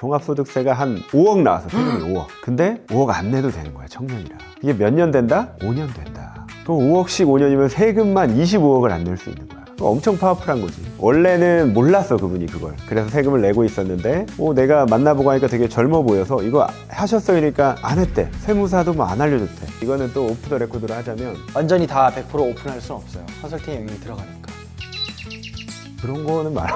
종합소득세가 한 5억 나와서 세금이 5억. 근데 5억 안 내도 되는 거야, 청년이라. 이게 몇 년 된다? 5년 된다. 그럼 5억씩 5년이면 세금만 25억을 안 낼 수 있는 거야. 엄청 파워풀한 거지. 원래는 몰랐어, 그분이 그걸. 그래서 세금을 내고 있었는데 내가 만나보고 하니까 되게 젊어 보여서 이거 하셨어 이러니까 안 했대. 세무사도 뭐 안 알려줬대. 이거는 또 오프 더 레코드로 하자면 완전히 다 100% 오픈할 수는 없어요. 컨설팅 영역이 들어가니까. 그런 거는 말.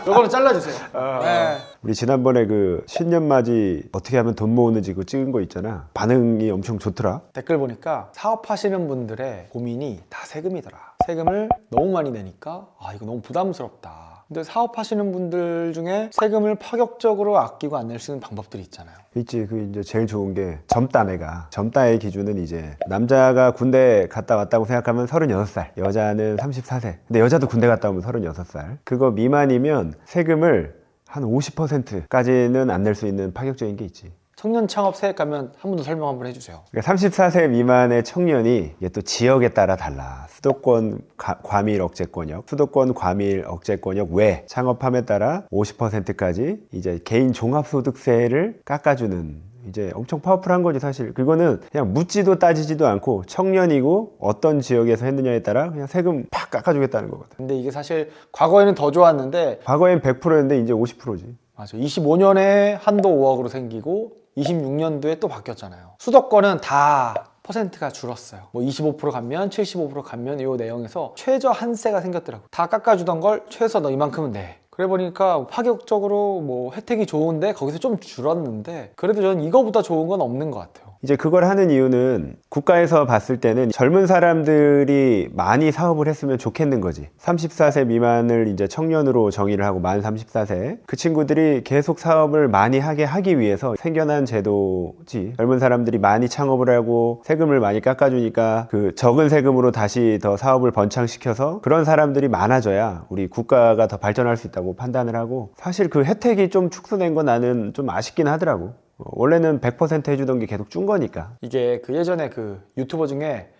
이거는 잘라주세요. 네. 우리 지난번에 그 신년맞이 어떻게 하면 돈 모으는지 그거 찍은 거 있잖아. 반응이 엄청 좋더라. 댓글 보니까 사업하시는 분들의 고민이 다 세금이더라. 세금을 너무 많이 내니까 이거 너무 부담스럽다. 근데 사업하시는 분들 중에 세금을 파격적으로 아끼고 안 낼 수 있는 방법들이 있잖아요. 있지. 그 이제 제일 좋은 게 젊다. 애가 젊다의 기준은 이제 남자가 군대 갔다 왔다고 생각하면 36살, 여자는 34세. 근데 여자도 군대 갔다 오면 36살. 그거 미만이면 세금을 한 50%까지는 안 낼 수 있는 파격적인 게 있지. 청년 창업 세액 가면 한 번 더 설명 한번 해주세요. 그러니까 34세 미만의 청년이 이게 또 지역에 따라 달라. 수도권 과밀 억제권역, 수도권 과밀 억제권역 외 창업함에 따라 50%까지 이제 개인 종합소득세를 깎아주는 이제 엄청 파워풀한 거지 사실. 그거는 그냥 묻지도 따지지도 않고 청년이고 어떤 지역에서 했느냐에 따라 그냥 세금 팍 깎아주겠다는 거거든. 근데 이게 사실 과거에는 더 좋았는데 과거엔 100%였는데 이제 50%지. 맞아. 25년에 한도 5억으로 생기고 26년도에 또 바뀌었잖아요. 수도권은 다 퍼센트가 줄었어요. 뭐 25% 감면, 75% 감면 이 내용에서 최저 한세가 생겼더라고요. 다 깎아주던 걸 최소 너 이만큼은 내. 그래 보니까 파격적으로 뭐 혜택이 좋은데 거기서 좀 줄었는데 그래도 저는 이거보다 좋은 건 없는 것 같아요. 이제 그걸 하는 이유는 국가에서 봤을 때는 젊은 사람들이 많이 사업을 했으면 좋겠는 거지. 34세 미만을 이제 청년으로 정의를 하고 만 34세 그 친구들이 계속 사업을 많이 하기 위해서 생겨난 제도지. 젊은 사람들이 많이 창업을 하고 세금을 많이 깎아주니까 그 적은 세금으로 다시 더 사업을 번창시켜서 그런 사람들이 많아져야 우리 국가가 더 발전할 수 있다고 판단을 하고, 사실 그 혜택이 좀 축소된 건 나는 좀 아쉽긴 하더라고. 원래는 100% 해주던 게 계속 준 거니까. 이게 그 예전에 그 유튜버 중에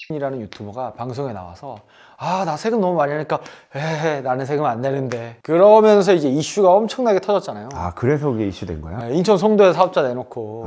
이라는 유튜버가 방송에 나와서 나 세금 너무 많이 내니까 나는 세금 안 내는데 그러면서 이제 이슈가 엄청나게 터졌잖아요. 그래서 그게 이슈된 거야? 인천 송도에 사업자 내놓고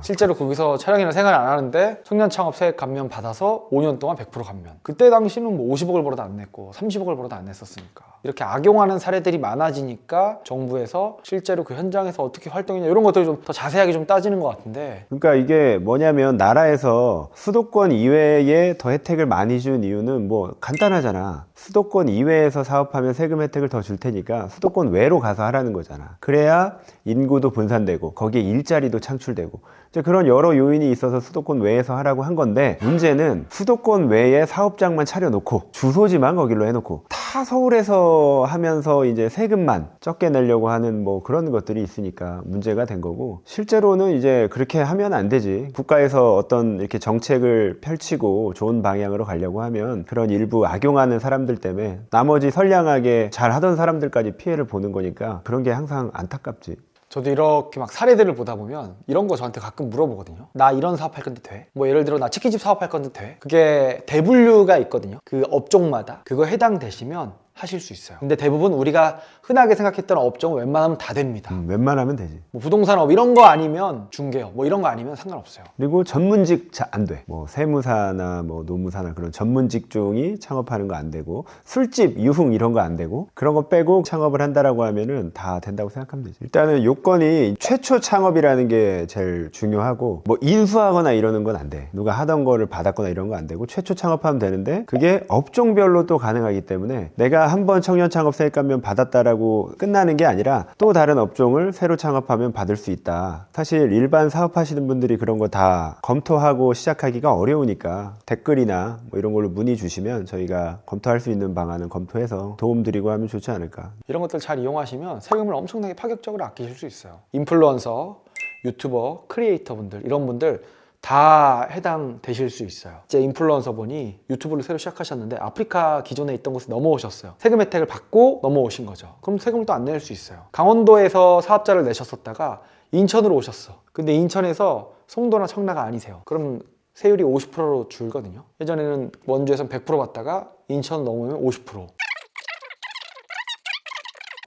실제로 그렇구나. 거기서 촬영이나 생활 안 하는데 청년 창업 세액 감면 받아서 5년 동안 100% 감면. 그때 당시는 뭐 50억을 벌어도 안 냈고 30억을 벌어도 안 냈었으니까. 이렇게 악용하는 사례들이 많아지니까 정부에서 실제로 그 현장에서 어떻게 활동했냐 이런 것들을 좀 더 자세하게 좀 따지는 것 같은데, 그러니까 이게 뭐냐면 나라에서 수도권 이외에 더 혜택을 많이 준 이유는 뭐 간단하잖아. 수도권 이외에서 사업하면 세금 혜택을 더 줄 테니까 수도권 외로 가서 하라는 거잖아. 그래야 인구도 분산되고 거기에 일자리도 창출되고 이제 그런 여러 요인이 있어서 수도권 외에서 하라고 한 건데, 문제는 수도권 외에 사업장만 차려놓고 주소지만 거길로 해놓고 다 서울에서 하면서 이제 세금만 적게 내려고 하는 뭐 그런 것들이 있으니까 문제가 된 거고, 실제로는 이제 그렇게 하면 안 되지. 국가에서 어떤 이렇게 정책을 펼치고 좋은 방향으로 가려고 하면 그런 일부 악용하는 사람들 때문에 나머지 선량하게 잘 하던 사람들까지 피해를 보는 거니까 그런 게 항상 안타깝지. 저도 이렇게 막 사례들을 보다 보면 이런 거 저한테 가끔 물어보거든요. 나 이런 사업할 건데 돼? 뭐 예를 들어 나 치킨집 사업할 건데 돼? 그게 대분류가 있거든요. 그 업종마다 그거 해당되시면 하실 수 있어요. 근데 대부분 우리가 흔하게 생각했던 업종은 웬만하면 다 됩니다. 웬만하면 되지. 뭐 부동산업 이런 거 아니면 중개업 뭐 이런 거 아니면 상관없어요. 그리고 전문직 안 돼. 뭐 세무사나 뭐 노무사나 그런 전문 직종이 창업하는 거 안 되고, 술집, 유흥 이런 거 안 되고, 그런 거 빼고 창업을 한다라고 하면은 다 된다고 생각하면 되지. 일단은 요건이 최초 창업이라는 게 제일 중요하고, 뭐 인수하거나 이러는 건 안 돼. 누가 하던 거를 받았거나 이런 거 안 되고 최초 창업하면 되는데, 그게 업종별로 또 가능하기 때문에 내가 한번 청년 창업 세액 감면 받았다라고 끝나는 게 아니라 또 다른 업종을 새로 창업하면 받을 수 있다. 사실 일반 사업하시는 분들이 그런 거 다 검토하고 시작하기가 어려우니까 댓글이나 뭐 이런 걸로 문의 주시면 저희가 검토할 수 있는 방안은 검토해서 도움 드리고 하면 좋지 않을까. 이런 것들 잘 이용하시면 세금을 엄청나게 파격적으로 아끼실 수 있어요. 인플루언서, 유튜버, 크리에이터 분들 이런 분들 다 해당되실 수 있어요. 제 인플루언서 분이 유튜브를 새로 시작하셨는데 아프리카 기존에 있던 곳에 넘어오셨어요. 세금 혜택을 받고 넘어오신 거죠. 그럼 세금을 또 안 낼 수 있어요. 강원도에서 사업자를 내셨었다가 인천으로 오셨어. 근데 인천에서 송도나 청라가 아니세요. 그럼 세율이 50%로 줄거든요. 예전에는 원주에서는 100% 받다가 인천 넘으면 50%.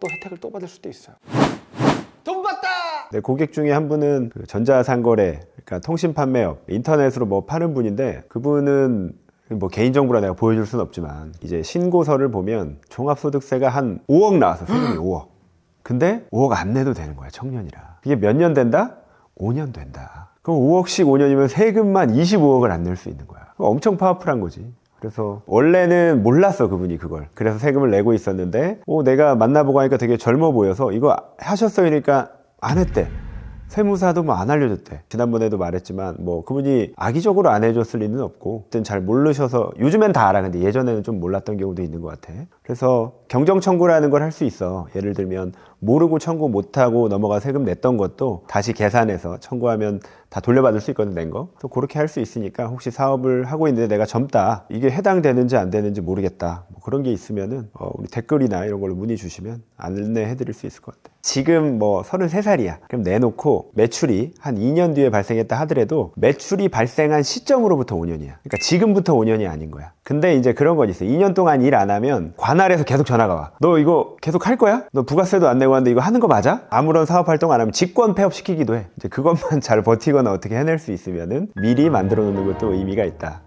또 혜택을 또 받을 수도 있어요. 내 고객 중에 한 분은 그 전자상거래, 그러니까 통신 판매업, 인터넷으로 뭐 파는 분인데 그분은 뭐 개인정보라 내가 보여줄 수는 없지만 이제 신고서를 보면 종합소득세가 한 5억 나왔어. 세금이 5억. 근데 5억 안 내도 되는 거야, 청년이라. 이게 몇 년 된다? 5년 된다. 그럼 5억씩 5년이면 세금만 25억을 안 낼 수 있는 거야. 엄청 파워풀한 거지. 그래서 원래는 몰랐어, 그분이 그걸. 그래서 세금을 내고 있었는데 내가 만나보고 하니까 되게 젊어 보여서 이거 하셨어요? 그러니까 안 했대. 세무사도 뭐 안 알려줬대. 지난번에도 말했지만 뭐 그분이 악의적으로 안 해줬을 리는 없고 그땐 잘 모르셔서, 요즘엔 다 알아. 근데 예전에는 좀 몰랐던 경우도 있는 것 같아. 그래서 경정청구라는 걸 할 수 있어. 예를 들면 모르고 청구 못하고 넘어가 세금 냈던 것도 다시 계산해서 청구하면 다 돌려받을 수 있거든, 낸 거. 또 그렇게 할 수 있으니까 혹시 사업을 하고 있는데 내가 젊다, 이게 해당되는지 안 되는지 모르겠다, 뭐 그런 게 있으면은 우리 댓글이나 이런 걸로 문의 주시면 안내해 드릴 수 있을 것 같아. 지금 뭐 33살이야. 그럼 내놓고 매출이 한 2년 뒤에 발생했다 하더라도 매출이 발생한 시점으로부터 5년이야. 그러니까 지금부터 5년이 아닌 거야. 근데 이제 그런 건 있어. 2년 동안 일 안 하면 관할에서 계속 전화가 와. 너 이거 계속 할 거야? 너 부가세도 안 내고 하는데 이거 하는 거 맞아? 아무런 사업 활동 안 하면 직권 폐업시키기도 해. 이제 그것만 잘 버티거나 어떻게 해낼 수 있으면은 미리 만들어 놓는 것도 의미가 있다.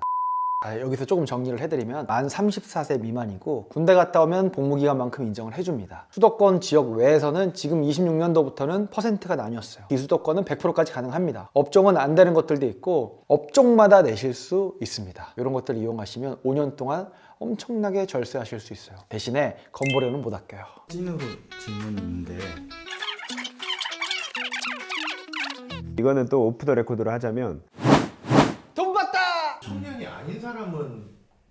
여기서 조금 정리를 해드리면 만 34세 미만이고 군대 갔다 오면 복무기간만큼 인정을 해줍니다. 수도권 지역 외에서는 지금 26년도부터는 퍼센트가 나뉘었어요. 비수도권은 100%까지 가능합니다. 업종은 안 되는 것들도 있고 업종마다 내실 수 있습니다. 이런 것들을 이용하시면 5년 동안 엄청나게 절세하실 수 있어요. 대신에 건보료는 못 아껴요. 찐으로 질문이 있는데, 이거는 또 오프 더 레코드로 하자면 돈 받다! 청년이 아닌 사람은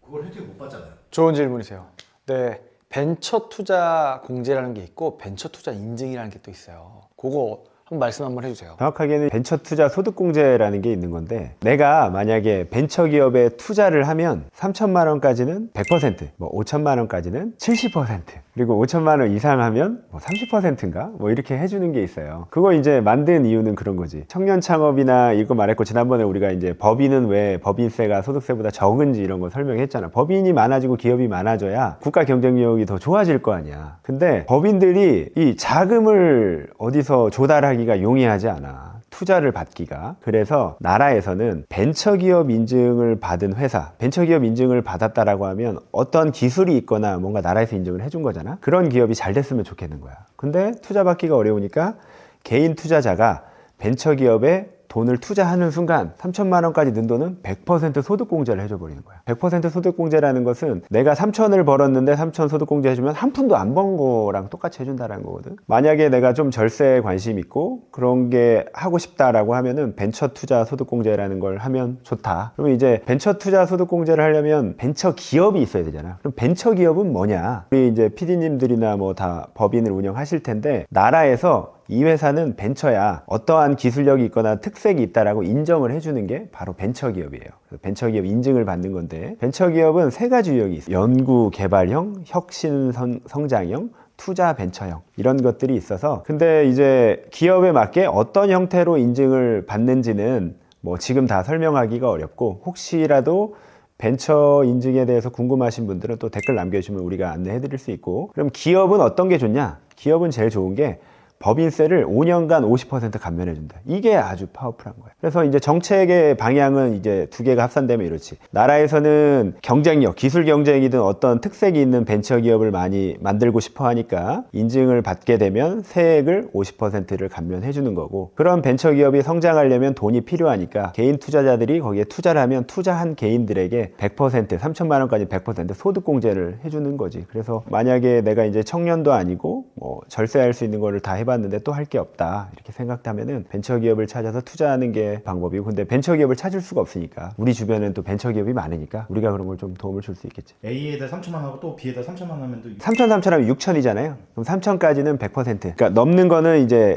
그걸 혜택 못 받잖아요. 좋은 질문이세요. 네, 벤처 투자 공제라는 게 있고 벤처 투자 인증이라는 게 또 있어요. 그거 말씀 한번 해주세요. 정확하게는 벤처 투자 소득공제라는 게 있는 건데, 내가 만약에 벤처 기업에 투자를 하면 3천만 원까지는 100%, 뭐 5천만 원까지는 70%, 그리고 5천만 원 이상 하면 뭐 30%인가? 뭐 이렇게 해주는 게 있어요. 그거 이제 만든 이유는 그런 거지. 청년 창업이나 이거 말했고, 지난번에 우리가 이제 법인은 왜 법인세가 소득세보다 적은지 이런 거 설명했잖아. 법인이 많아지고 기업이 많아져야 국가 경쟁력이 더 좋아질 거 아니야. 근데 법인들이 이 자금을 어디서 조달하기가 용이하지 않아. 투자를 받기가. 그래서 나라에서는 벤처기업 인증을 받은 회사, 벤처기업 인증을 받았다라고 하면 어떤 기술이 있거나 뭔가 나라에서 인증을 해준 거잖아. 그런 기업이 잘 됐으면 좋겠는 거야. 근데 투자 받기가 어려우니까 개인 투자자가 벤처기업에 돈을 투자하는 순간 3천만 원까지 는 돈은 100% 소득공제를 해줘 버리는 거야. 100% 소득공제라는 것은 내가 3천을 벌었는데 3천 소득공제 해주면 한 푼도 안 번 거랑 똑같이 해준다는 거거든. 만약에 내가 좀 절세에 관심 있고 그런 게 하고 싶다라고 하면은 벤처 투자 소득공제라는 걸 하면 좋다. 그러면 이제 벤처 투자 소득공제를 하려면 벤처 기업이 있어야 되잖아. 그럼 벤처 기업은 뭐냐? 우리 이제 PD님들이나 뭐 다 법인을 운영하실 텐데, 나라에서 이 회사는 벤처야, 어떠한 기술력이 있거나 특색이 있다라고 인정을 해주는 게 바로 벤처기업이에요. 그래서 벤처기업 인증을 받는 건데, 벤처기업은 세 가지 유형이 있어요. 연구 개발형, 혁신 성장형, 투자 벤처형, 이런 것들이 있어서, 근데 이제 기업에 맞게 어떤 형태로 인증을 받는지는 뭐 지금 다 설명하기가 어렵고, 혹시라도 벤처 인증에 대해서 궁금하신 분들은 또 댓글 남겨주시면 우리가 안내해 드릴 수 있고. 그럼 기업은 어떤 게 좋냐? 기업은 제일 좋은 게 법인세를 5년간 50% 감면해준다. 이게 아주 파워풀한 거예요. 그래서 이제 정책의 방향은 이제 두 개가 합산되면 이렇지. 나라에서는 경쟁력, 기술 경쟁이든 어떤 특색이 있는 벤처기업을 많이 만들고 싶어 하니까 인증을 받게 되면 세액을 50%를 감면해주는 거고, 그런 벤처기업이 성장하려면 돈이 필요하니까 개인 투자자들이 거기에 투자를 하면 투자한 개인들에게 100%, 3천만 원까지 100% 소득공제를 해주는 거지. 그래서 만약에 내가 이제 청년도 아니고 뭐 절세할 수 있는 거를 다 해봤는데 또 할 게 없다 이렇게 생각하면은 벤처기업을 찾아서 투자하는 게 방법이고, 근데 벤처기업을 찾을 수가 없으니까 우리 주변에는 또 벤처기업이 많으니까 우리가 그런 걸 좀 도움을 줄 수 있겠지. A에다 3천만 하고 또 B에다 3천만 하면 또 3천 하면 6천이잖아요. 그럼 3천까지는 100%. 그러니까 넘는 거는 이제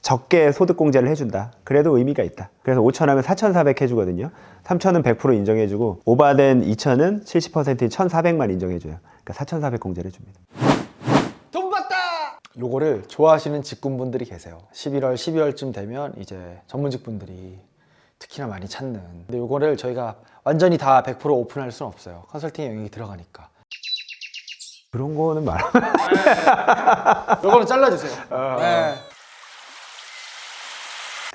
적게 소득공제를 해준다. 그래도 의미가 있다. 그래서 5천 하면 4,400 해주거든요. 3천은 100% 인정해주고, 오바된 2천은 70%인 1,400만 인정해줘요. 그러니까 4,400 공제를 해줍니다. 요거를 좋아하시는 직군분들이 계세요. 11월, 12월쯤 되면 이제 전문직분들이 특히나 많이 찾는. 근데 요거를 저희가 완전히 다 100% 오픈할 수는 없어요. 컨설팅 영역이 들어가니까. 그런 거는 말. 요거는 잘라주세요. 네.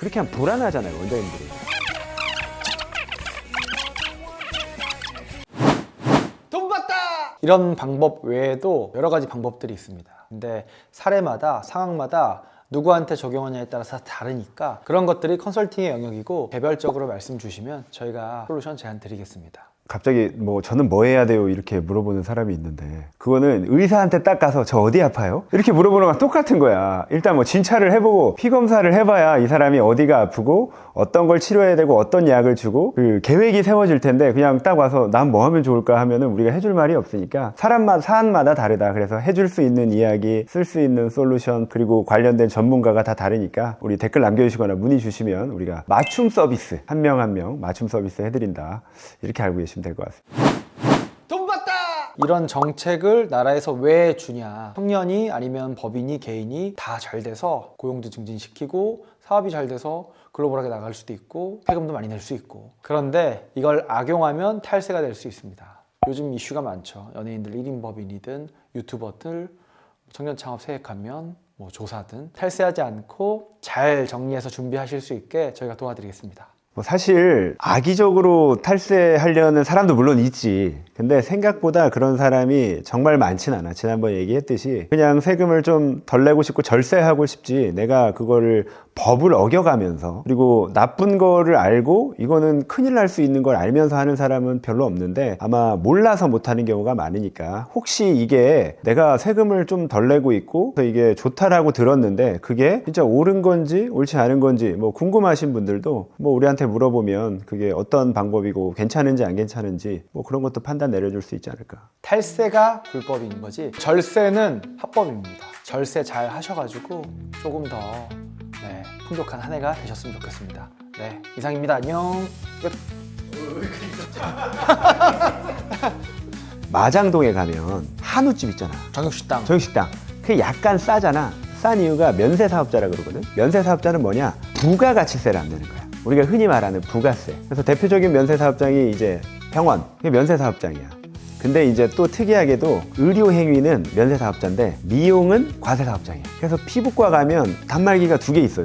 그렇게 하면 불안하잖아요, 원장님들이. 돈 받다! 이런 방법 외에도 여러 가지 방법들이 있습니다. 근데 사례마다 상황마다 누구한테 적용하냐에 따라서 다르니까 그런 것들이 컨설팅의 영역이고 개별적으로 말씀 주시면 저희가 솔루션 제안 드리겠습니다. 갑자기 뭐 저는 뭐 해야 돼요 이렇게 물어보는 사람이 있는데 그거는 의사한테 딱 가서 저 어디 아파요? 이렇게 물어보는 거랑 똑같은 거야. 일단 뭐 진찰을 해보고 피 검사를 해봐야 이 사람이 어디가 아프고 어떤 걸 치료해야 되고 어떤 약을 주고 그 계획이 세워질 텐데 그냥 딱 와서 난 뭐 하면 좋을까 하면은 우리가 해줄 말이 없으니까 사안마다 다르다. 그래서 해줄 수 있는 이야기, 쓸 수 있는 솔루션 그리고 관련된 전문가가 다 다르니까 우리 댓글 남겨주시거나 문의 주시면 우리가 맞춤 서비스 한 명 한 명 맞춤 서비스 해드린다. 이렇게 알고 계시면 될 것 같습니다. 돈 받다! 이런 정책을 나라에서 왜 주냐. 청년이 아니면 법인이 개인이 다 잘 돼서 고용도 증진시키고 사업이 잘 돼서 글로벌하게 나갈 수도 있고 세금도 많이 낼 수 있고 그런데 이걸 악용하면 탈세가 될 수 있습니다. 요즘 이슈가 많죠. 연예인들 1인 법인이든 유튜버들 청년 창업 세액하면 뭐 조사든 탈세하지 않고 잘 정리해서 준비하실 수 있게 저희가 도와드리겠습니다. 뭐 사실 악의적으로 탈세하려는 사람도 물론 있지. 근데 생각보다 그런 사람이 정말 많진 않아. 지난번에 얘기했듯이 그냥 세금을 좀 덜 내고 싶고 절세하고 싶지 내가 그거를 법을 어겨가면서 그리고 나쁜 거를 알고 이거는 큰일 날 수 있는 걸 알면서 하는 사람은 별로 없는데 아마 몰라서 못하는 경우가 많으니까 혹시 이게 내가 세금을 좀 덜 내고 있고 이게 좋다라고 들었는데 그게 진짜 옳은 건지 옳지 않은 건지 뭐 궁금하신 분들도 뭐 우리한테 물어보면 그게 어떤 방법이고 괜찮은지 안 괜찮은지 뭐 그런 것도 판단 내려줄 수 있지 않을까. 탈세가 불법인 거지 절세는 합법입니다. 절세 잘 하셔가지고 조금 더 풍족한 한 해가 되셨으면 좋겠습니다. 네, 이상입니다. 안녕. 끝. 마장동에 가면 한우집 있잖아. 정육식당. 정육식당. 그게 약간 싸잖아. 싼 이유가 면세사업자라 그러거든. 면세사업자는 뭐냐? 부가가치세를 안 내는 거야. 우리가 흔히 말하는 부가세. 그래서 대표적인 면세사업장이 이제 병원. 그게 면세사업장이야. 근데 이제 또 특이하게도 의료행위는 면세사업자인데 미용은 과세사업장이야. 그래서 피부과 가면 단말기가 2개 있어요.